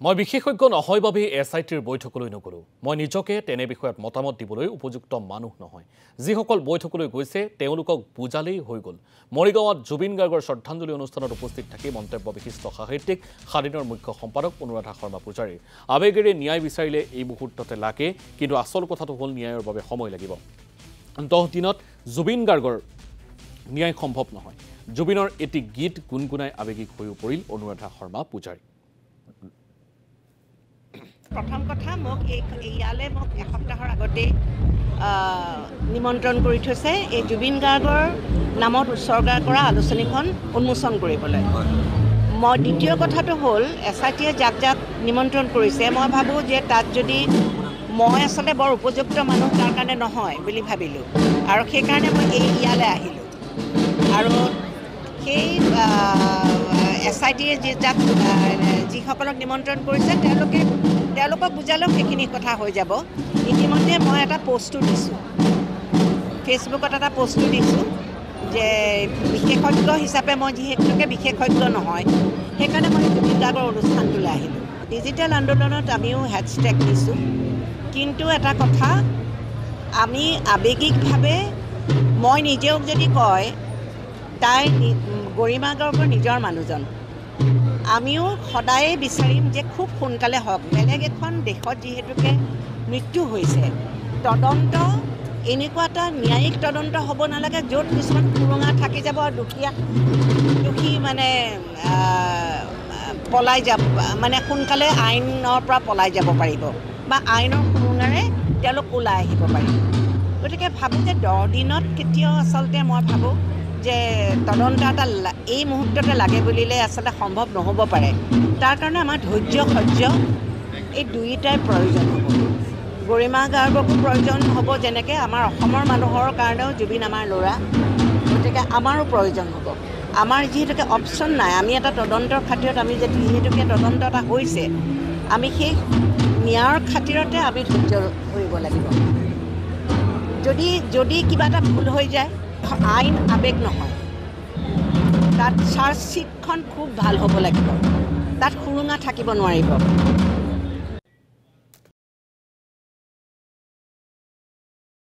মই বিশেষজ্ঞ নহয় বাবে এছআইটিৰ বৈঠকলৈ নগলো। মই নিজকে তেনে বিষয়ত মতামত দিবলৈ উপযুক্ত মানুহ নহয়। যিসকল বৈঠকলৈ গৈছে তেওঁলোকক বুজালেই হৈ গ'ল। মৰিগাঁৱত জুবিন গাৰ্গৰ শ্ৰদ্ধাঞ্জলি অনুষ্ঠানত উপস্থিত থাকি মন্তব্য বিশিষ্ট সাহিত্যিক স্বাধীনৰ মুখ্য সম্পাদক অনুৰাধা শৰ্মা পূজাৰী। আবেগেৰে ন্যায় বিচাৰিলে এই মুহূৰ্ততে লাগে, কিন্তু আচল কথাটো হ'ল ন্যায়ৰ বাবে সময় লাগিব। 10 দিনত জুবিন গাৰ্গৰ ন্যায় সম্ভৱ নহয়। জুবিনৰ এটি গীত গুণগুণাই আবেগিক হৈ পৰিল অনুৰাধা শৰ্মা পূজাৰী। প্ৰথম কথা মোক ইয়ালে এসপ্তাহৰ আগতে নিমন্ত্ৰণ কৰি থৈছে এই জুবিন গাৰ্গৰ নামত উৎসৰ্গা কৰা আলোচনীখন উন্মোচন কৰিবলৈ। মই দ্বিতীয় কথাটো হ'ল এছআইটিয়ে যাক যাক নিমন্ত্ৰণ কৰিছে, মই ভাবোঁ যে তাত যদি মই আচলতে বৰ উপযুক্ত মানুহ তাৰ কাৰণে নহয় বুলি ভাবিলোঁ, আৰু সেইকাৰণে মই ইয়ালৈ আহিলোঁ। আৰু সেই এছআইটিয়ে যিসকলক নিমন্ত্ৰণ কৰিছে তেওঁলোকক বুজালেও সেইখিনি কথা হৈ যাব। ইতিমধ্যে মই এটা পষ্টো দিছোঁ, ফেচবুকত এটা পষ্টো দিছোঁ যে বিশেষজ্ঞ হিচাপে মই যিহেতুকে বিশেষজ্ঞ নহয়, সেইকাৰণে মই জুবিন গাৰ্গৰ অনুষ্ঠানটোলৈ আহিলোঁ। ডিজিটেল আন্দোলনত আমিও হেডষ্টেগ দিছোঁ, কিন্তু এটা কথা, আমি আৱেগিকভাৱে মই নিজেও যদি কয় তাই গৰিমা গাৰ্গৰ নিজৰ মানুহজন, আমিও সদায়ে বিচাৰিম যে খুব সোনকালে হওক। বেলেগ এখন দেশত যিহেতুকে মৃত্যু হৈছে, তদন্ত এনেকুৱা এটা ন্যায়িক তদন্ত হ'ব নালাগে য'ত কিছুমান সুৰুঙা থাকি যাব আৰু দোষী মানে পলাই যাব, মানে সোনকালে আইনৰ পৰা পলাই যাব পাৰিব বা আইনৰ সুৰুঙাৰে তেওঁলোক ওলাই আহিব পাৰিব। গতিকে ভাবোঁ যে 10 দিনত কেতিয়াও আচলতে মই ভাবোঁ যে তদন্ত এটা এই মুহূৰ্ততে লাগে বুলিলে আচলতে সম্ভৱ নহ'ব পাৰে। তাৰ কাৰণে আমাৰ ধৈৰ্য সহ্য এই দুয়োটাই প্ৰয়োজন হ'ব। গৰিমা গাৰ্গকো প্ৰয়োজন হ'ব, যেনেকৈ আমাৰ অসমৰ মানুহৰ কাৰণেও জুবিন আমাৰ ল'ৰা, গতিকে আমাৰো প্ৰয়োজন হ'ব। আমাৰ যিহেতুকে অপশ্যন নাই, আমি এটা তদন্তৰ খাতিৰত আমি যিহেতুকে তদন্ত এটা হৈছে, আমি সেই ন্যায়ৰ খাতিৰতে আমি ধৈৰ্য ধৰিব লাগিব। যদি কিবা এটা ভুল হৈ যায়, আইন আৱেগ নহয়, তাত চাৰ্জশ্বিটখন খুব ভাল হ'ব লাগিব, তাত সুৰুঙা থাকিব নোৱাৰিব।